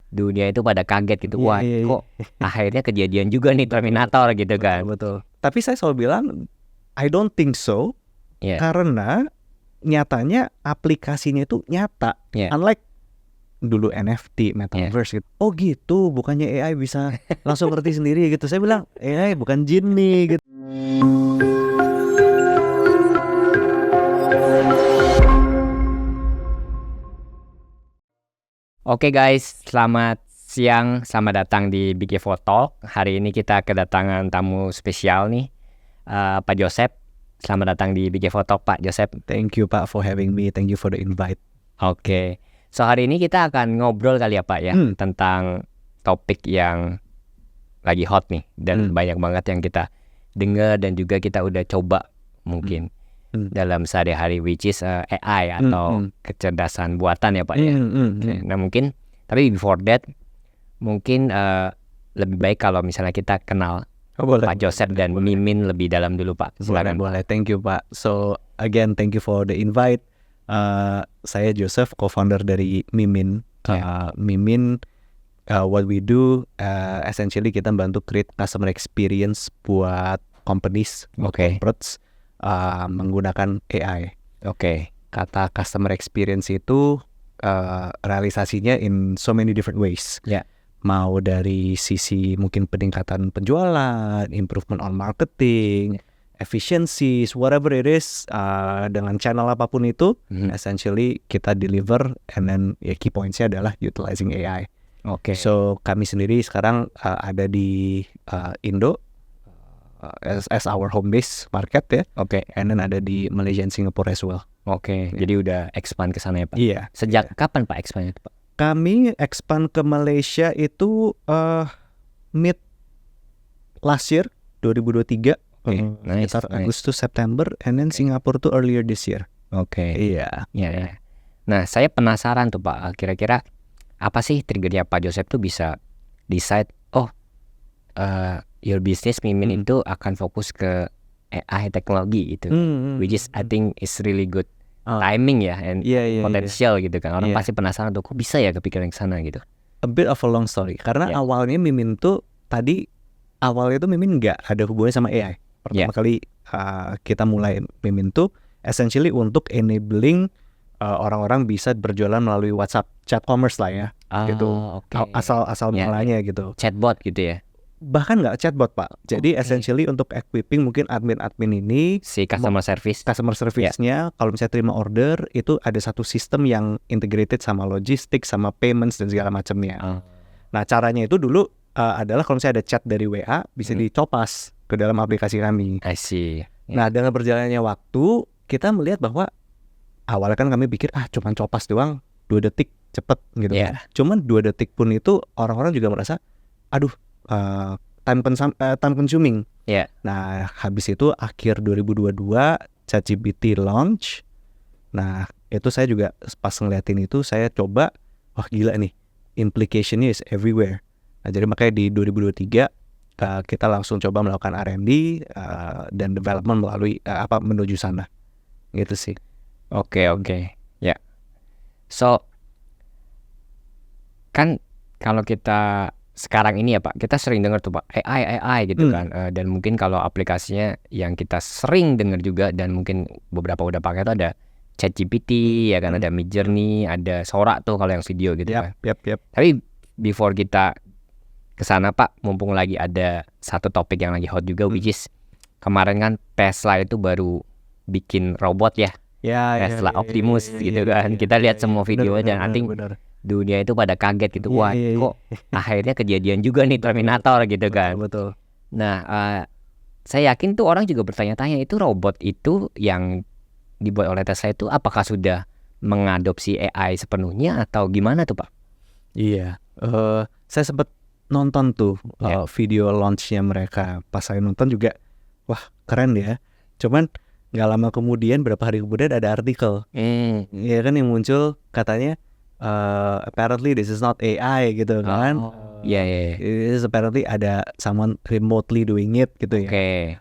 dunia itu pada kaget gitu. Wah, kok akhirnya kejadian juga nih Terminator gitu kan. Betul. Tapi saya selalu bilang I don't think so. Karena nyatanya aplikasinya itu nyata. Unlike dulu NFT, metaverse gitu. Oh gitu, bukannya AI bisa langsung ngerti sendiri gitu. Saya bilang AI bukan jin nih gitu. Oke guys, selamat siang, selamat datang di Big Evo Talk. Hari ini kita kedatangan tamu spesial nih, Pak Joseph. Selamat datang di Big Evo Talk, Pak Joseph. Thank you Pak for having me, thank you for the invite. Oke, so hari ini kita akan ngobrol kali ya Pak ya, tentang topik yang lagi hot nih. Dan banyak banget yang kita dengar dan juga kita udah coba mungkin dalam sehari-hari, which is AI atau kecerdasan buatan ya Pak ya. Nah mungkin, tapi before that mungkin lebih baik kalau misalnya kita kenal Pak Joseph dan Mimin lebih dalam dulu Pak. Silakan. Boleh. Thank you Pak. So again thank you for the invite. Saya Joseph, co-founder dari Mimin. Mimin, what we do essentially kita bantu create customer experience buat companies, corporates, menggunakan AI. Kata customer experience itu realisasinya in so many different ways. Mau dari sisi mungkin peningkatan penjualan, improvement on marketing, efficiencies, whatever it is, dengan channel apapun itu, essentially kita deliver, and then key pointsnya adalah utilizing AI. So kami sendiri sekarang ada di Indo as our home base market ya. And then ada di Malaysia and Singapore as well. Jadi udah expand ke sana ya Pak? Iya. Sejak kapan Pak expand itu Pak? Kami expand ke Malaysia itu mid last year 2023. Sekitar Agustus September, and then Singapore tuh earlier this year. Iya. Nah saya penasaran tuh Pak, kira-kira apa sih triggernya Pak Joseph tuh bisa decide your business Mimin itu akan fokus ke AI teknologi itu, which is I think is really good timing ya, and potensial gitu kan. Orang pasti penasaran tuh kok bisa ya kepikiran ke sana gitu. A bit of a long story, karena awalnya Mimin tuh awalnya tuh Mimin nggak ada hubungannya sama AI. Pertama kali kita mulai Mimin tuh essentially untuk enabling orang-orang bisa berjualan melalui WhatsApp, chat commerce lah ya, gitu. Asal mulanya gitu. Chatbot gitu ya? Bahkan nggak chatbot Pak. Jadi essentially untuk equipping mungkin admin-admin ini, si customer service-nya, kalau misalnya terima order itu ada satu sistem yang integrated sama logistik, sama payments dan segala macamnya. Nah caranya itu dulu adalah kalau misalnya ada chat dari WA bisa dicopas ke dalam aplikasi kami. I see. Nah dengan berjalannya waktu kita melihat bahwa awalnya kan kami pikir cuman copas doang 2 detik cepet gitu. Cuman 2 detik pun itu orang-orang juga merasa aduh time consuming. Nah habis itu akhir 2022 ChatGPT launch. Nah itu saya juga pas ngeliatin itu saya coba, wah gila nih, implicationnya is everywhere. Nah jadi makanya di 2023 kita langsung coba melakukan R&D dan development melalui menuju sana gitu sih. So kan kalau kita sekarang ini ya Pak, kita sering dengar tuh Pak AI gitu kan, dan mungkin kalau aplikasinya yang kita sering dengar juga dan mungkin beberapa udah pakai itu ada ChatGPT ya kan, ada Midjourney, ada Sora tuh kalau yang video gitu kan. Tapi before kita kesana Pak, mumpung lagi ada satu topik yang lagi hot juga, which is kemarin kan Tesla itu baru bikin robot ya, Tesla Optimus gitu kan. Kita lihat semua videonya dan I think dunia itu pada kaget gitu. Wah kok akhirnya kejadian juga nih Terminator gitu kan. Nah saya yakin tuh orang juga bertanya-tanya, itu robot itu yang dibuat oleh Tesla itu apakah sudah mengadopsi AI sepenuhnya atau gimana tuh Pak? Iya, saya sempat nonton tuh video launchnya mereka. Pas saya nonton juga, wah keren ya. Cuman nggak lama kemudian, berapa hari kemudian ada artikel, ya kan, yang muncul katanya apparently this is not AI gitu kan. It is apparently ada someone remotely doing it gitu ya.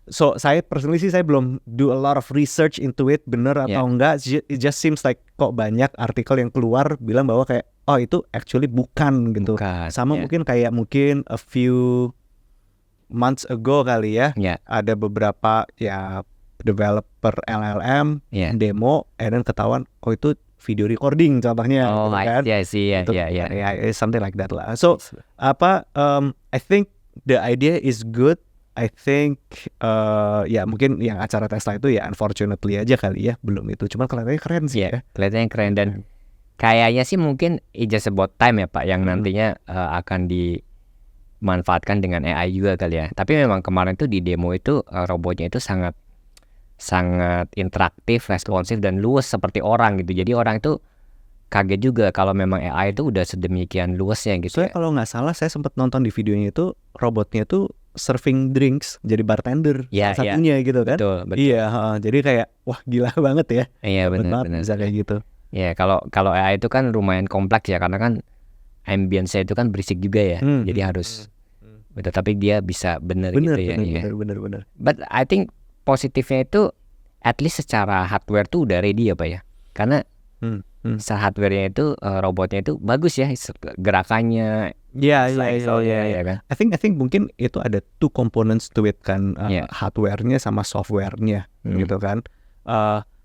So saya personally sih saya belum do a lot of research into it, bener atau enggak. It just seems like kok banyak artikel yang keluar bilang bahwa kayak oh itu actually bukan gitu. Bukan, Sama ya. mungkin a few months ago kali ya, Ya. ada beberapa ya developer LLM Ya. demo, dan ketahuan oh itu video recording contohnya, Oh, gitu kan. I see, ya, Itu ya, ya. something like that lah. So I think the idea is good. I think ya mungkin yang acara Tesla itu ya unfortunately aja kali ya belum itu. Cuma kelihatannya keren sih ya. Kelihatannya keren dan kayaknya sih mungkin it's just about time ya Pak yang nantinya akan dimanfaatkan dengan AI juga kali ya. Tapi memang kemarin tuh di demo itu robotnya itu sangat interaktif, responsif dan luwes seperti orang gitu. Jadi orang itu kaget juga kalau memang AI itu udah sedemikian luasnya gitu. Soalnya kalau nggak salah saya sempat nonton di videonya itu robotnya tuh serving drinks jadi bartender Ya, salah satunya gitu kan. Betul. Iya, jadi kayak wah gila banget ya. Iya, benar. Bisa kayak gitu. Ya, kalau AI itu kan lumayan kompleks ya karena kan ambience-nya itu kan berisik juga ya. Jadi harus betul, tapi dia bisa benar gitu ya. Bener. But I think positifnya itu at least secara hardware tuh udah ready ya Pak ya. Karena secara hardware-nya itu robotnya itu bagus ya gerakannya. Ya kan. I think mungkin itu ada two components to it kan, hardware-nya sama software-nya gitu kan.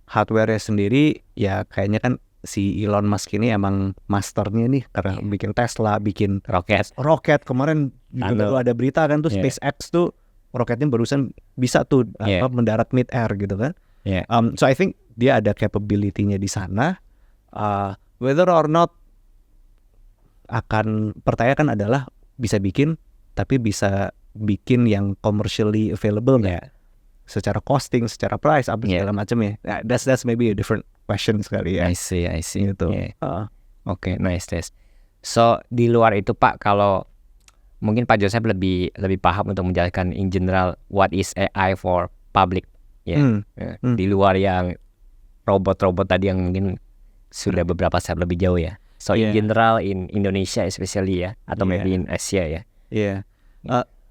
Hardware-nya sendiri ya kayaknya kan si Elon Musk ini emang masternya nih karena bikin Tesla, bikin roket kemarin juga ada berita kan tuh SpaceX tuh roketnya barusan bisa tuh mendarat mid air gitu kan. So I think dia ada capability-nya di sana. Whether or not akan pertanyakan adalah bisa bikin tapi bisa bikin yang commercially available nggak? Secara costing, secara price, apa segala macam ya. That's maybe a different question sekali ya. I see gitu. Oke, nice. So di luar itu Pak, kalau mungkin Pak Joseph lebih paham untuk menjelaskan in general what is AI for public di luar yang robot-robot tadi yang mungkin sudah beberapa step lebih jauh ya. So in general in Indonesia especially ya, atau maybe in Asia ya.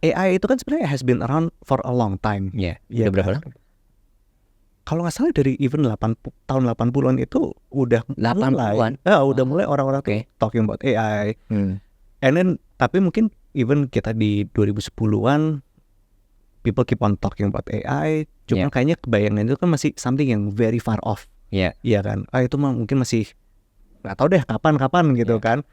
AI itu kan sebenarnya has been around for a long time. Udah berapa lama? Kalau nggak salah dari even tahun 80-an itu udah 80-an? Udah mulai orang-orang talking about AI. And then tapi mungkin even kita di 2010-an people keep on talking about AI. Cuma kayaknya kebayangan itu kan masih something yang very far off. Iya kan. Itu mah mungkin masih nggak tahu deh kapan gitu kan.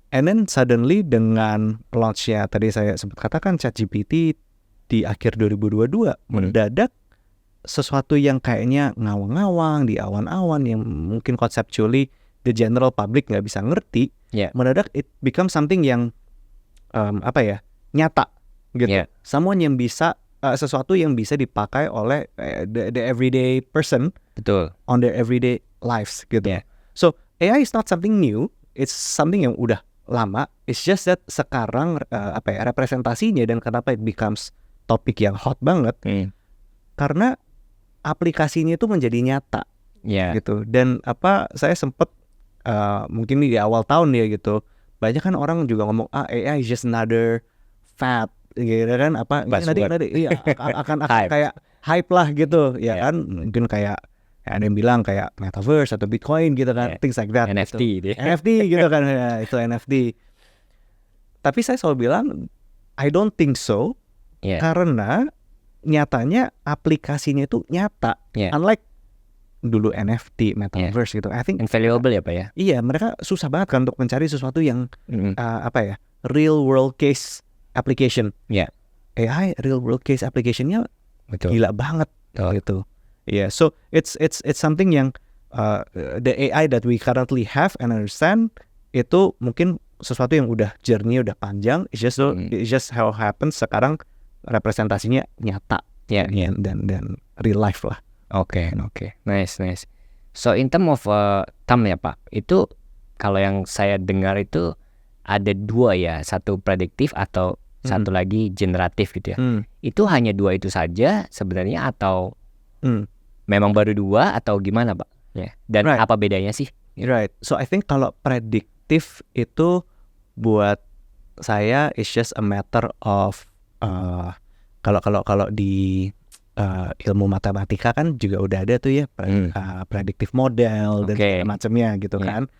And then suddenly dengan launch-nya tadi saya sempat katakan ChatGPT di akhir 2022 mendadak sesuatu yang kayaknya ngawang-ngawang di awan-awan yang mungkin conceptually the general public nggak bisa ngerti, mendadak it becomes something yang nyata gitu. Someone yang bisa sesuatu yang bisa dipakai oleh the everyday person. Betul. On their everyday lives gitu. So AI is not something new, it's something yang udah lama. It's just that sekarang representasinya dan kenapa it becomes topik yang hot banget karena aplikasinya itu menjadi nyata gitu. Dan saya sempet mungkin di awal tahun ya gitu, banyak kan orang juga ngomong AI is just another fad gitu kan, nanti akan kayak hype lah gitu ya kan. Mungkin kayak ada yang bilang kayak metaverse atau Bitcoin gitu kan, things like that. NFT gitu. NFT gitu kan, itu NFT. Tapi saya selalu bilang I don't think so, karena nyatanya aplikasinya itu nyata. Unlike dulu NFT, metaverse gitu. I think invaluable ya Pak ya. Iya, mereka susah banget kan untuk mencari sesuatu yang real world case application. AI real world case application-nya gila banget gitu. So it's something yang the AI that we currently have and understand itu mungkin sesuatu yang udah journey udah panjang. It's just how happens sekarang representasinya nyata dan real life lah. Oke. Nice. So in term of term ya Pak, itu kalau yang saya dengar itu ada dua ya, satu prediktif atau satu lagi generatif gitu ya. Itu hanya dua itu saja sebenarnya atau memang baru dua atau gimana Pak? Dan apa bedanya sih? Right. So I think kalau prediktif itu buat saya it's just a matter of kalau di ilmu matematika kan juga udah ada tuh ya predictive model dan segala macamnya gitu kan.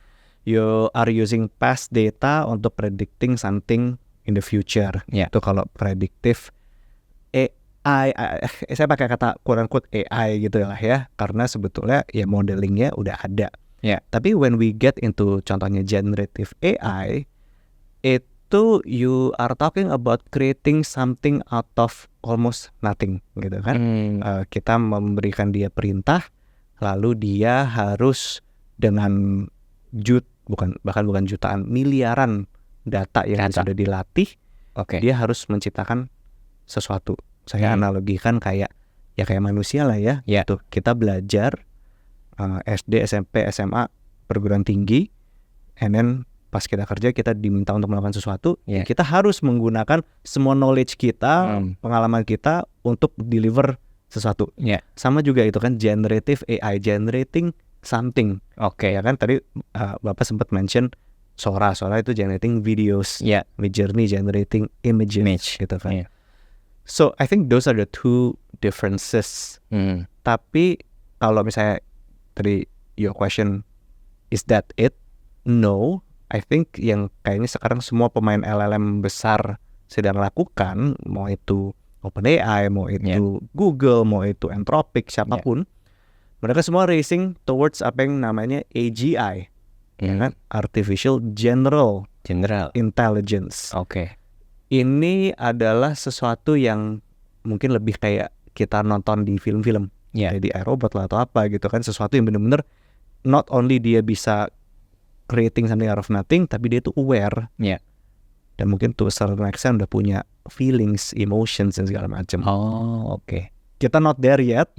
you are using past data untuk predicting something in the future. Yeah. Itu kalau predictive AI, saya pakai kata quote unquote AI gitu lah ya, karena sebetulnya ya modelingnya udah ada. Yeah. Tapi when we get into contohnya generative AI, itu you are talking about creating something out of almost nothing gitu kan. Kita memberikan dia perintah, lalu dia harus dengan bukan jutaan, miliaran data yang sudah dilatih, dia harus menciptakan sesuatu. Saya analogikan kayak manusia lah ya. Gitu. Kita belajar SD, SMP, SMA, perguruan tinggi, and then pas kita kerja kita diminta untuk melakukan sesuatu, kita harus menggunakan semua knowledge kita, pengalaman kita untuk deliver sesuatu. Sama juga itu kan generative AI, generating something. Ya kan tadi Bapak sempat mention Sora itu generating videos, Midjourney generating images gitu kan. So I think those are the two differences. Tapi kalau misalnya tadi your question, is that it? No, I think yang kayaknya sekarang semua pemain LLM besar sedang lakukan, mau itu OpenAI, mau itu Google, mau itu Anthropic, siapapun, mereka semua racing towards apa yang namanya AGI, ya kan? Artificial General Intelligence. Ini adalah sesuatu yang mungkin lebih kayak kita nonton di film-film, di iRobot lah atau apa gitu kan, sesuatu yang benar-benar not only dia bisa creating something out of nothing, tapi dia tuh aware, dan mungkin to a certain extent udah punya feelings, emotions dan segala macam. Kita not there yet,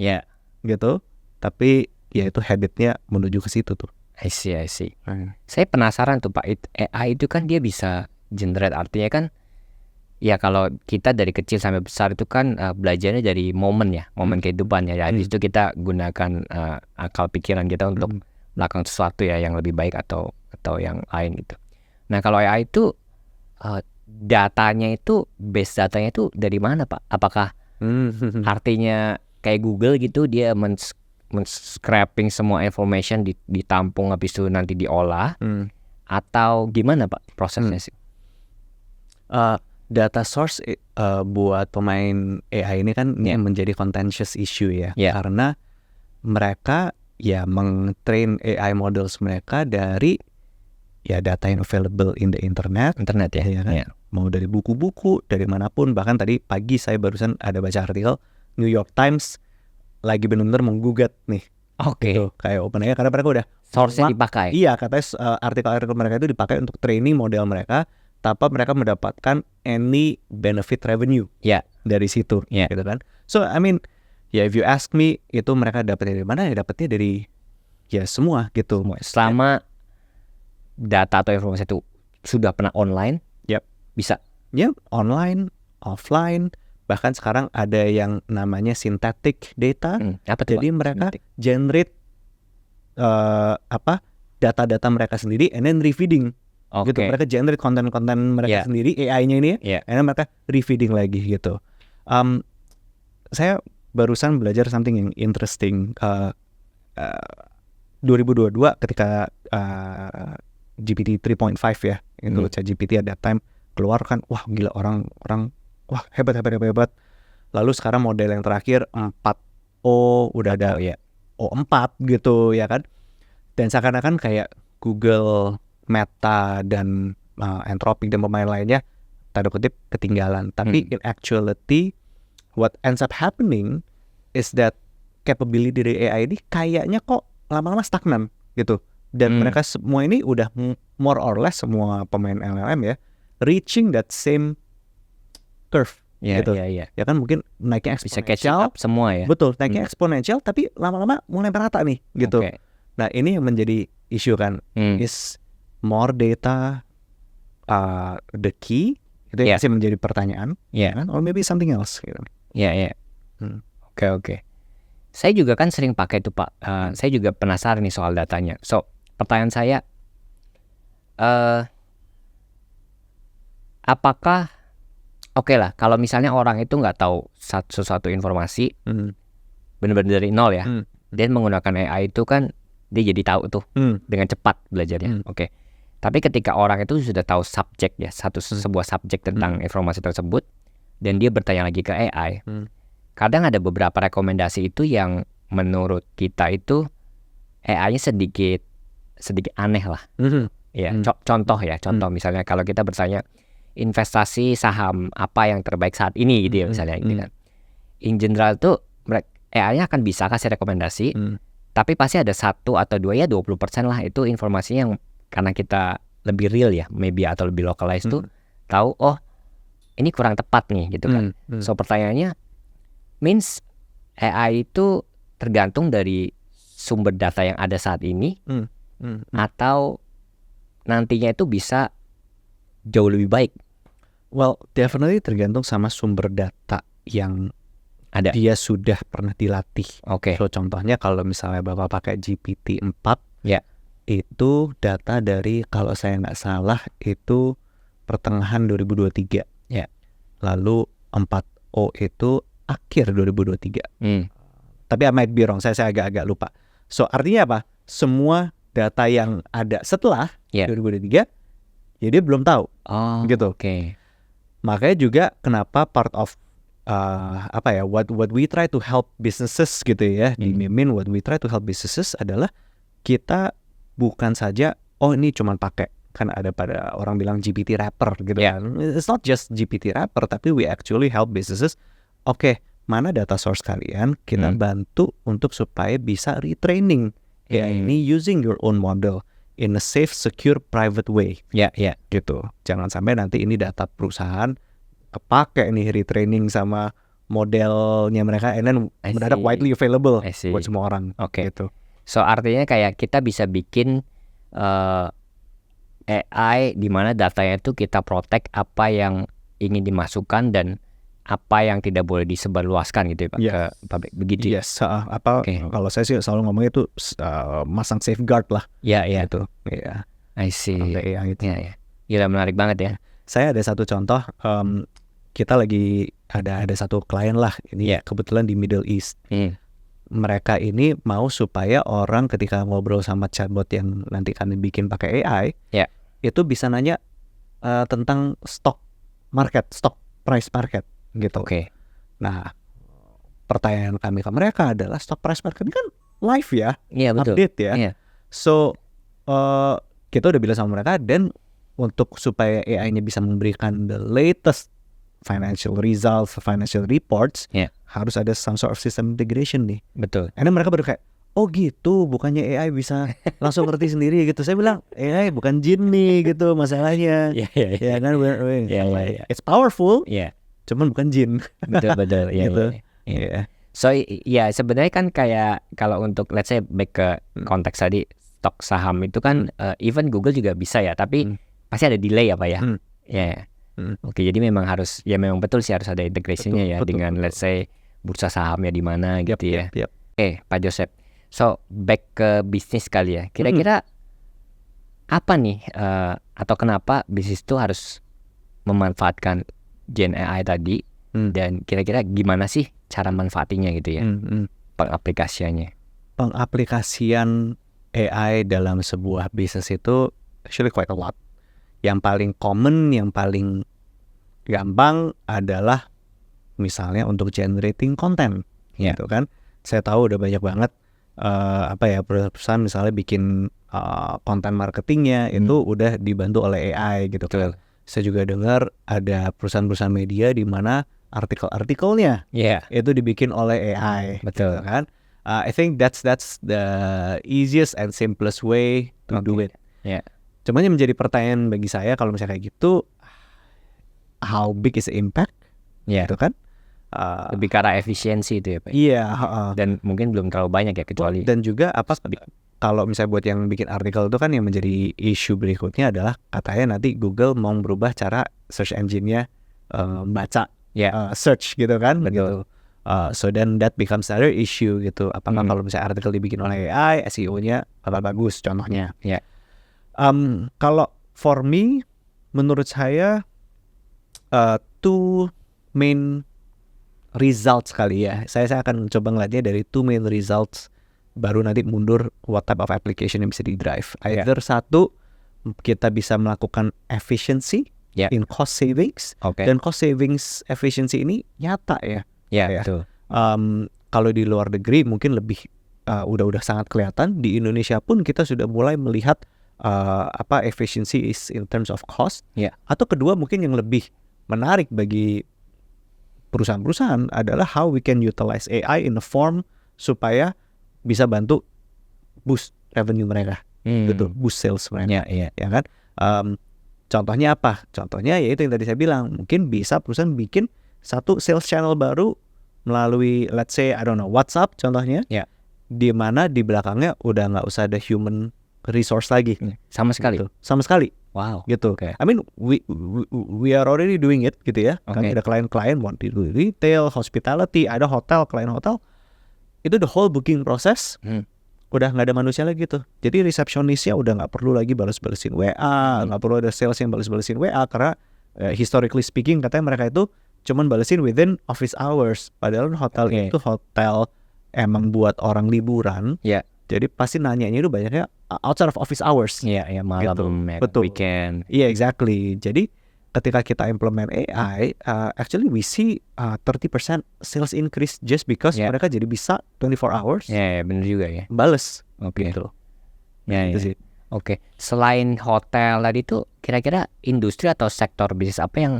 gitu, tapi ya itu habitnya menuju ke situ tuh. I see. Saya penasaran tuh Pak, AI itu kan dia bisa generate, artinya kan ya kalau kita dari kecil sampai besar itu kan belajarnya dari momen kehidupan ya. Jadi itu kita gunakan akal pikiran kita untuk melakukan sesuatu ya yang lebih baik atau yang lain gitu. Nah kalau AI itu base datanya itu dari mana Pak? Apakah artinya kayak Google gitu, dia men-scraping semua information ditampung habis itu nanti diolah, atau gimana Pak prosesnya sih? Data source buat pemain AI ini kan menjadi contentious issue ya, karena mereka meng-train AI models mereka dari data yang available in the internet ya kan? Mau dari buku-buku, dari manapun. Bahkan tadi pagi saya barusan ada baca artikel New York Times lagi benar-benar menggugat nih, gitu, kayak OpenAI karena mereka udah source-nya dipakai. Iya, katanya artikel-artikel mereka itu dipakai untuk training model mereka tanpa mereka mendapatkan any benefit revenue dari situ, gitu kan. So I mean, if you ask me, itu mereka dapetnya dari mana? Ya dapetnya dari semua gitu. Selama data atau informasi itu sudah pernah online, bisa. Online, offline, bahkan sekarang ada yang namanya synthetic data. Apa tuh, jadi Pak? mereka generate data-data mereka sendiri and then refeeding. Gitu, mereka generate konten-konten mereka sendiri, AI-nya ini and mereka refeeding lagi gitu. Saya barusan belajar something yang interesting. 2022 ketika GPT 3.5 ya, itu ChatGPT at that time keluar kan, wah gila, orang wah hebat. Lalu sekarang model yang terakhir 4O udah ada O4 gitu ya kan. Dan seakan-akan kayak Google, Meta dan Anthropic dan pemain lainnya tanda kutip ketinggalan. Tapi in actuality what ends up happening is that capability dari AI ini kayaknya kok lama-lama stagnan gitu. Dan mereka semua ini udah more or less semua pemain LLM ya reaching that same curve gitu. Ya kan, mungkin naiknya Bisa catch eksponensial up semua ya. Betul, naiknya eksponensial tapi lama-lama mulai merata nih gitu. Nah ini yang menjadi isu kan, is more data the key, itu yang masih menjadi pertanyaan, kan? Or maybe something else gitu. Oke. Saya juga kan sering pakai itu Pak. Saya juga penasaran nih soal datanya. So pertanyaan saya, apakah oke lah kalau misalnya orang itu nggak tahu sesuatu informasi benar-benar dari nol ya, dan menggunakan AI itu kan dia jadi tahu tuh dengan cepat belajarnya. Oke. Tapi ketika orang itu sudah tahu subjek ya, sebuah subjek tentang informasi tersebut, dan dia bertanya lagi ke AI, kadang ada beberapa rekomendasi itu yang menurut kita itu AI-nya sedikit aneh lah. Ya, contoh misalnya kalau kita bertanya investasi saham apa yang terbaik saat ini gitu ya misalnya gitu kan. In general tuh AI-nya akan bisa kasih rekomendasi, tapi pasti ada 1 atau 2 ya 20% lah itu informasinya yang karena kita lebih real ya, maybe atau lebih localized tuh tahu oh ini kurang tepat nih gitu kan. So pertanyaannya means AI itu tergantung dari sumber data yang ada saat ini atau nantinya itu bisa jauh lebih baik. Well, definitely tergantung sama sumber data yang ada. Dia sudah pernah dilatih. Oke. So contohnya kalau misalnya Bapak pakai GPT-4, ya, itu data dari kalau saya nggak salah itu pertengahan 2023. Ya. Lalu 4O itu akhir 2023. Tapi I might be wrong, saya agak lupa. So artinya apa? Semua data yang ada setelah 2023, ya dia belum tahu. Gitu. Oke. Makanya juga kenapa part of what we try to help businesses gitu ya di Mimin, what we try to help businesses adalah kita bukan saja ini cuma pakai kan ada pada orang bilang GPT wrapper gitu kan. It's not just GPT wrapper, tapi we actually help businesses. Oke, mana data source kalian, kita bantu untuk supaya bisa retraining AI ini using your own model in a safe, secure, private way. Gitu. Jangan sampai nanti ini data perusahaan kepake nih retraining sama modelnya mereka, and then mendadak widely available buat semua orang. Gitu. So artinya kayak kita bisa bikin AI di mana datanya itu kita protect apa yang ingin dimasukkan dan apa yang tidak boleh disebarluaskan gitu ya Pak, ke publik begitu. Yes, kalau saya sih selalu ngomongnya itu masang safeguard lah. Itu. I see. Gitu. Gila, menarik banget ya. Saya ada satu contoh, kita lagi ada satu klien lah ini kebetulan di Middle East. Mereka ini mau supaya orang ketika ngobrol sama chatbot yang nanti kami bikin pakai AI, itu bisa nanya tentang stock price market gitu. Nah, pertanyaan kami ke mereka adalah stock price market ini kan live ya, update ya. So kita udah bilang sama mereka, dan untuk supaya AI-nya bisa memberikan the latest financial results, financial reports, harus ada some sort of system integration nih. Betul. Karena mereka baru kayak, oh gitu, bukannya AI bisa langsung ngerti sendiri gitu. Saya bilang, AI bukan jin nih gitu masalahnya. Ya kan, it's powerful, cuman bukan jin. Betul. Gitu. So sebenarnya kan kayak kalau untuk let's say back ke konteks tadi stok saham itu kan even Google juga bisa ya, tapi pasti ada delay apa ya. Oke, jadi memang harus memang betul sih harus ada integrasinya dengan let's say bursa sahamnya di mana gitu ya. Oke, Pak Joseph. So back ke bisnis kali ya. Kira-kira apa nih atau kenapa bisnis itu harus memanfaatkan Gen AI tadi, dan kira-kira gimana sih cara manfaatinya gitu ya? Pengaplikasiannya. Pengaplikasian AI dalam sebuah bisnis itu actually quite a lot. Yang paling common, yang paling gampang adalah misalnya untuk generating content, gitu kan. Saya tahu udah banyak banget perusahaan misalnya bikin konten marketingnya itu udah dibantu oleh AI gitu kan. Saya juga dengar ada perusahaan-perusahaan media di mana artikel-artikelnya itu dibikin oleh AI, gitu kan. I think that's the easiest and simplest way to do it. Cuman yang menjadi pertanyaan bagi saya kalau misalnya kayak gitu, how big is the impact? Gitu kan? Lebih ke arah efisiensi itu ya Pak. Dan mungkin belum terlalu banyak ya kecuali. Dan juga kalau misalnya buat yang bikin artikel itu kan yang menjadi isu berikutnya adalah katanya nanti Google mau berubah cara search engine-nya baca search gitu kan. Gitu. So then that becomes another issue gitu. Apakah kalau misalnya artikel dibikin oleh AI, SEO-nya bakal bagus contohnya. Kalau for me, menurut saya two main results kali ya. Saya akan coba ngeliatnya dari two main results baru nanti mundur what type of application yang bisa di drive. Yeah. Either satu kita bisa melakukan efficiency Yeah. in cost savings, Oke. dan cost savings efficiency ini nyata ya. Ya, ya. betul. Kalau di luar negeri mungkin lebih udah sangat kelihatan. Di Indonesia pun kita sudah mulai melihat efficiency is in terms of cost. Ya. Atau kedua mungkin yang lebih menarik bagi perusahaan-perusahaan adalah how we can utilize AI in a form supaya bisa bantu boost revenue mereka, gitu, boost sales mereka, Ya. ya kan? Contohnya apa? Contohnya yaitu yang tadi saya bilang, mungkin bisa perusahaan bikin satu sales channel baru melalui let's say I don't know WhatsApp contohnya, Ya. di mana di belakangnya udah nggak usah ada human resource lagi, Sama sekali. gitu. Sama sekali, Wow. gitu. Oke. I mean we are already doing it gitu ya. Kami ada klien-klien want to do retail, hospitality, ada hotel, klien hotel, itu the whole booking process udah nggak ada manusia lagi tuh. Jadi resepsionisnya udah nggak perlu lagi balas-balesin WA, nggak perlu ada sales yang balas-balesin WA karena historically speaking katanya mereka itu cuman balesin within office hours. Padahal hotel itu hotel emang buat orang liburan. Ya. Jadi pasti nanyanya itu banyaknya outside of office hours. Iya, malam, Gitu. ya, Betul. weekend. Iya, exactly. Jadi ketika kita implement AI, actually we see 30% sales increase just because mereka jadi bisa 24 hours Ya, benar juga ya. bales. Oke. Gitu. Ya, Gitu ya. sih. Oke. Selain hotel tadi tuh, kira-kira industri atau sektor bisnis apa yang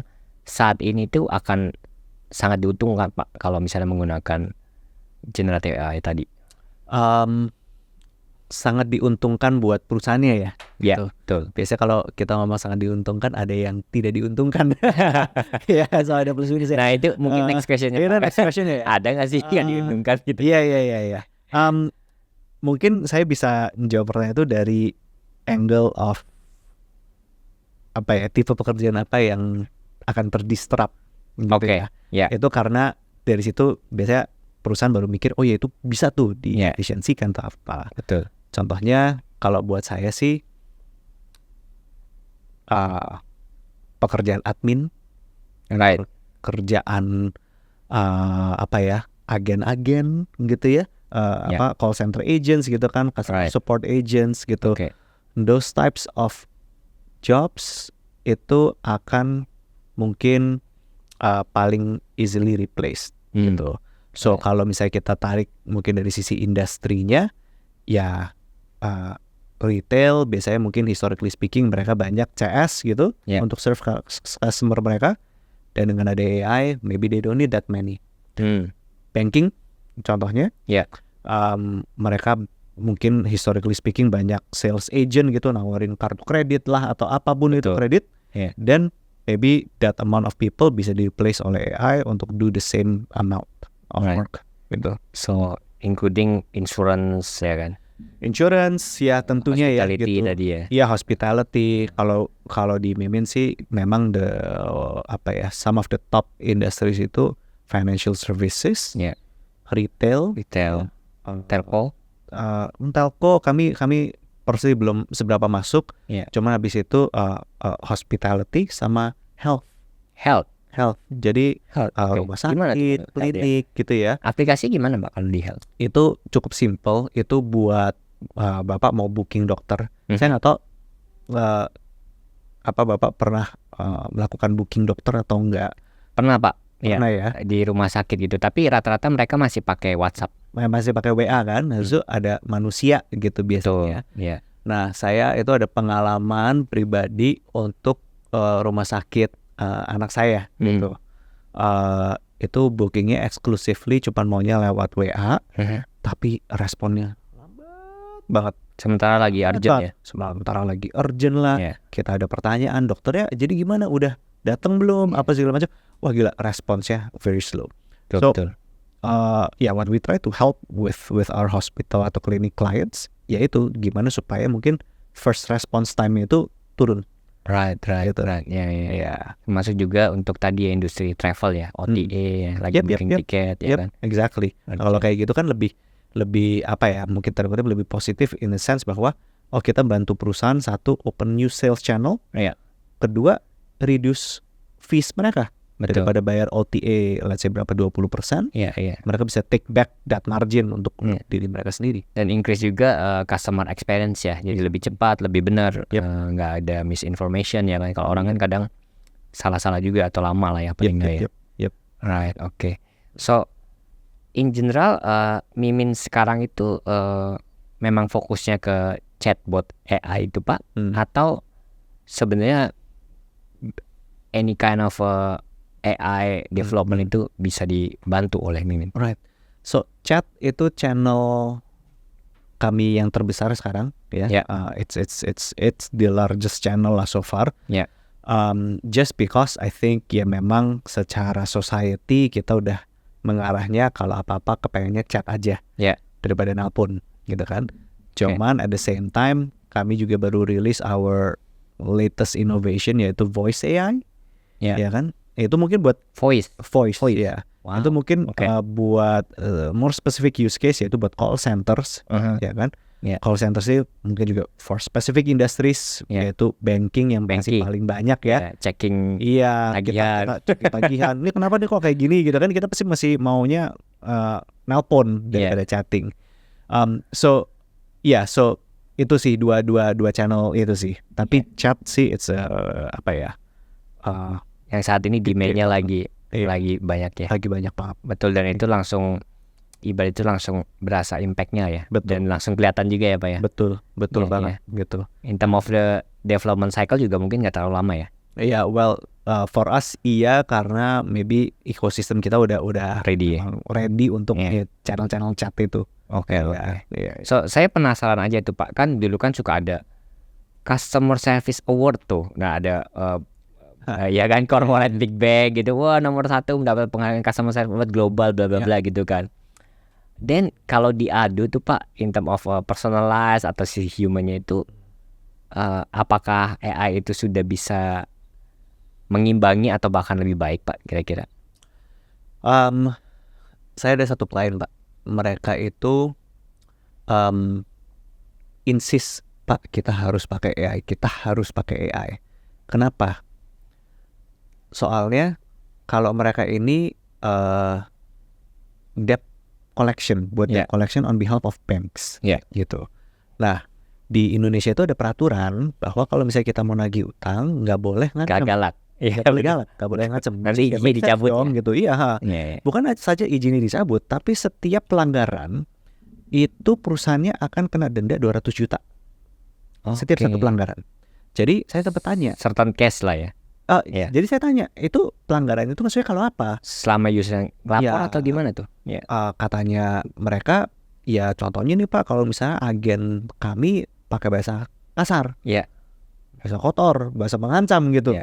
saat ini tuh akan sangat diuntungkan Pak kalau misalnya menggunakan generative AI tadi? Sangat diuntungkan buat perusahaannya ya. Ya, Gitu. betul. Biasanya kalau kita ngomong sangat diuntungkan, ada yang tidak diuntungkan. Ya, so ada plus minus ya. Nah, itu mungkin next question-nya. Itu Pak. next question-nya ya. Ada nggak sih yang diuntungkan gitu? Iya. Mungkin saya bisa menjawab pertanyaan itu dari angle of tipe pekerjaan apa yang akan terdisrupt gitu Oke. Ya. Itu karena dari situ biasanya perusahaan baru mikir, oh ya itu bisa tuh diefisiensikan atau apa. Betul. Contohnya kalau buat saya sih pekerjaan admin, Right. kerjaan agen-agen gitu ya, call center agents gitu kan, customer support agents gitu. Oke. Those types of jobs itu akan mungkin paling easily replaced gitu. So kalau misalnya kita tarik mungkin dari sisi industrinya, ya retail biasanya mungkin historically speaking mereka banyak CS gitu untuk serve customer mereka, dan dengan ada AI maybe they don't need that many. Banking contohnya, mereka mungkin historically speaking banyak sales agent gitu nawarin kartu kredit lah atau apapun itu kredit, dan maybe that amount of people bisa di replace oleh AI untuk do the same amount of work gitu. So including insurance ya kan? Insurance ya tentunya hospitality ya gitu. Tadi ya. Iya, hospitality. Kalau di Mimin sih memang some of the top industries itu financial services, retail, telco. Telco kami persis belum seberapa masuk. Cuman habis itu hospitality sama health. Jadi rumah sakit, klinik gitu ya. Aplikasi gimana Mbak kalau di health? Itu cukup simple. Itu buat Bapak mau booking dokter. Saya nggak tahu Bapak pernah melakukan booking dokter atau enggak. Pernah Pak. Pernah ya. Di rumah sakit gitu. Tapi rata-rata mereka masih pakai WhatsApp. Masih pakai WA kan. Harus ada manusia gitu biasanya. Nah, saya itu ada pengalaman pribadi untuk rumah sakit anak saya gitu. Itu bookingnya exclusively cuman maunya lewat WA, tapi responnya lambat banget. Sementara lagi urgent ya? Sementara lagi urgent lah. Kita ada pertanyaan, dokternya jadi gimana? Udah datang belum? Apa segala macam. Wah gila, responsnya very slow. Betul. What we try to help with our hospital atau clinic clients, yaitu gimana supaya mungkin first response time itu turun. Right. Ya. Termasuk juga untuk tadi ya industri travel ya, OTA, lagi booking tiket ya kan. Exactly. Kalau kayak gitu kan lebih mungkin terkutip lebih positif in the sense bahwa kita bantu perusahaan, satu open new sales channel, kedua reduce fees mereka. Betul. daripada bayar OTA let's say berapa 20%, Iya, iya. mereka bisa take back that margin untuk Iya. diri mereka sendiri. Dan increase juga customer experience ya. Jadi lebih cepat, lebih benar, Yep. nggak ada misinformation ya kan. Kalau orang kan kadang salah-salah juga atau lama lah ya paling nggak ya. Yep. Right, oke. So in general Mimin sekarang itu memang fokusnya ke chatbot AI itu Pak, atau sebenarnya any kind of AI development itu bisa dibantu oleh Mimin? Right. So chat itu channel kami yang terbesar sekarang ya. Yeah. It's the largest channel lah so far. Yeah. Just because I think ya memang secara society kita udah mengarahnya kalau apa-apa kepengennya chat aja. Yeah. Daripada nelpon gitu kan. Cuman at the same time kami juga baru rilis our latest innovation yaitu voice AI. Yeah. Ya kan? Itu mungkin buat voice ya. Wow. Itu mungkin Okay. buat more specific use case yaitu buat call centers, ya kan? Yeah. Call centers itu mungkin juga for specific industries, yaitu banking yang masih paling banyak ya. Checking Iya, tagihan. kita cek tagihan. Ini kenapa nih kok kayak gini gitu kan? Kita pasti masih maunya nelpon daripada chatting. So itu sih dua channel itu sih. Tapi chat sih it's apa ya? Yang saat ini demand-nya lagi banyak ya. Lagi banyak banget. Betul, dan itu langsung ibarat itu langsung berasa impact-nya ya. Betul. Dan langsung kelihatan juga ya Pak ya. Betul Iya, banget gitu. In term of the development cycle juga mungkin nggak terlalu lama ya. Iya, well for us iya karena maybe ekosistem kita udah Ready ya? ready untuk Iya. channel-channel chat itu. Oke. Iya. So saya penasaran aja tuh Pak, kan dulu kan suka ada customer service award tuh. Nggak ada ya kan corporate big bag gitu. Wah, nomor 1 mendapat penghargaan customer service award global bla bla bla gitu kan. Dan kalau diadu tuh Pak, in term of personalized atau si humannya itu apakah AI itu sudah bisa mengimbangi atau bahkan lebih baik Pak kira-kira? Saya ada satu klien Pak, mereka itu insist Pak kita harus pakai AI. Kenapa? Soalnya kalau mereka ini debt collection buat debt collection on behalf of banks, gitu. Nah di Indonesia itu ada peraturan bahwa kalau misalnya kita mau nagih utang nggak boleh ngacem. Galak. Iya, nggak boleh ngacem. Nanti izinnya dicabut dong, gitu. Iya. Bukan saja izinnya dicabut, tapi setiap pelanggaran itu perusahaannya akan kena denda 200 juta. Setiap satu pelanggaran. Jadi saya sempat tanya. Certain case lah ya. Jadi saya tanya, itu pelanggaran itu maksudnya kalau apa? Selama user lapor atau gimana tuh? Katanya mereka, ya contohnya nih Pak, kalau misalnya agen kami pakai bahasa kasar, bahasa kotor, bahasa mengancam gitu.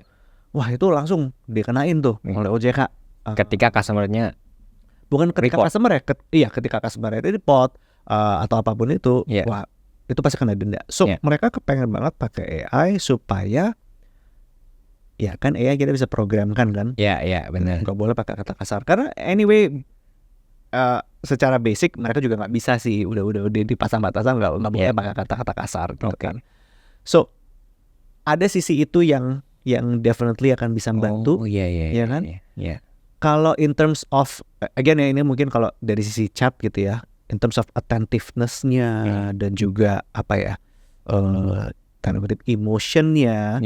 Wah itu langsung dikenain tuh oleh OJK. Ketika customernya bukan ketika report. customer ya, ketika customer itu report atau apapun itu, wah itu pasti kena denda. So mereka kepengen banget pakai AI supaya ya kan AI kita bisa programkan kan. Iya benar. Nggak boleh pakai kata kasar karena anyway secara basic mereka juga nggak bisa sih, udah dipasang batasan nggak boleh pakai kata-kata kasar gitu kan. So ada sisi itu yang definitely akan bisa membantu. Iya kan? Iya. Kalau in terms of again ya, ini mungkin kalau dari sisi chat gitu ya, in terms of attentiveness-nya dan juga apa ya, tanda kutip emotion-nya,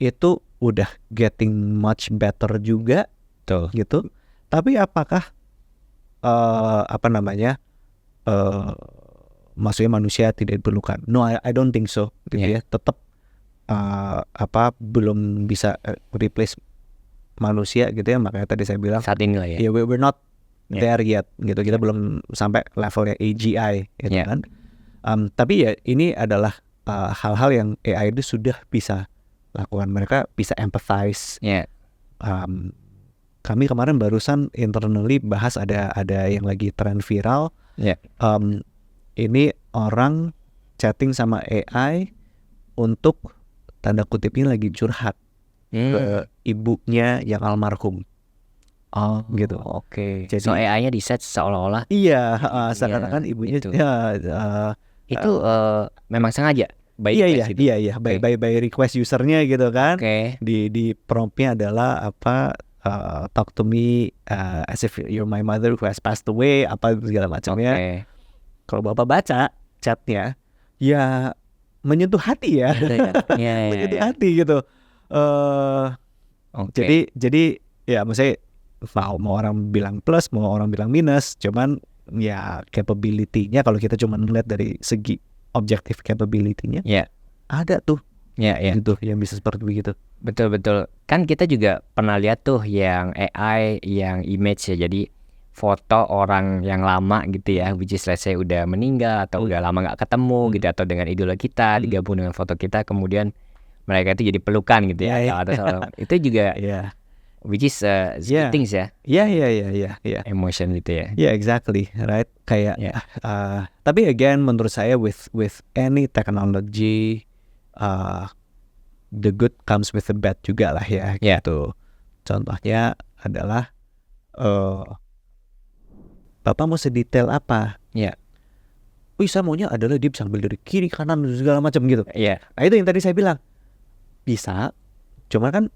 itu udah getting much better juga, gitu. Tapi apakah maksudnya manusia tidak diperlukan? No, I don't think so. Gitu ya, tetap belum bisa replace manusia gitu ya, makanya tadi saya bilang saat ini lah ya. We're not there yet gitu. Kita belum sampai levelnya AGI gitu kan. Tapi ya ini adalah hal-hal yang AI itu sudah bisa lakukan. Mereka bisa empathize. Kami kemarin barusan internally bahas ada yang lagi tren viral. Ini orang chatting sama AI untuk tanda kutipnya lagi curhat ke ibunya yang almarhum. Gitu. Oke. Jadi So AI-nya di-set seolah-olah seakan-akan ibunya itu. Itu memang sengaja. By request usernya gitu kan. Oke. Di promptnya adalah apa, talk to me as if you're my mother who has passed away, apa segala macamnya. Oke. Kalau Bapak baca chatnya, ya menyentuh hati ya, Gitu ya. Iya, iya, menyentuh iya. hati gitu. Oke. Jadi ya maksudnya mau orang bilang plus, mau orang bilang minus, cuman ya capability-nya kalau kita cuma ngeliat dari segi objektif capability-nya, Iya. ada tuh Iya, iya. gitu yang bisa seperti begitu. Betul. Kan kita juga pernah lihat tuh yang AI yang image ya. Jadi foto orang yang lama gitu ya, which is let's say udah meninggal atau udah lama nggak ketemu gitu, atau dengan idola kita digabung dengan foto kita, kemudian mereka itu jadi pelukan gitu ya. Iya, Itu juga Iya. which is Yeah. things ya, Iya. emotion gitu ya. Yeah, exactly, right? Kayak, Yeah. Tapi again, menurut saya with any technology, the good comes with the bad juga lah ya. Yeah. Gitu. Contohnya adalah, Bapak mau sedetail apa? Yeah. Wih, saya maunya adalah dia bisa ambil dari kiri kanan segala macam gitu. Iya. Nah itu yang tadi saya bilang, bisa, cuma kan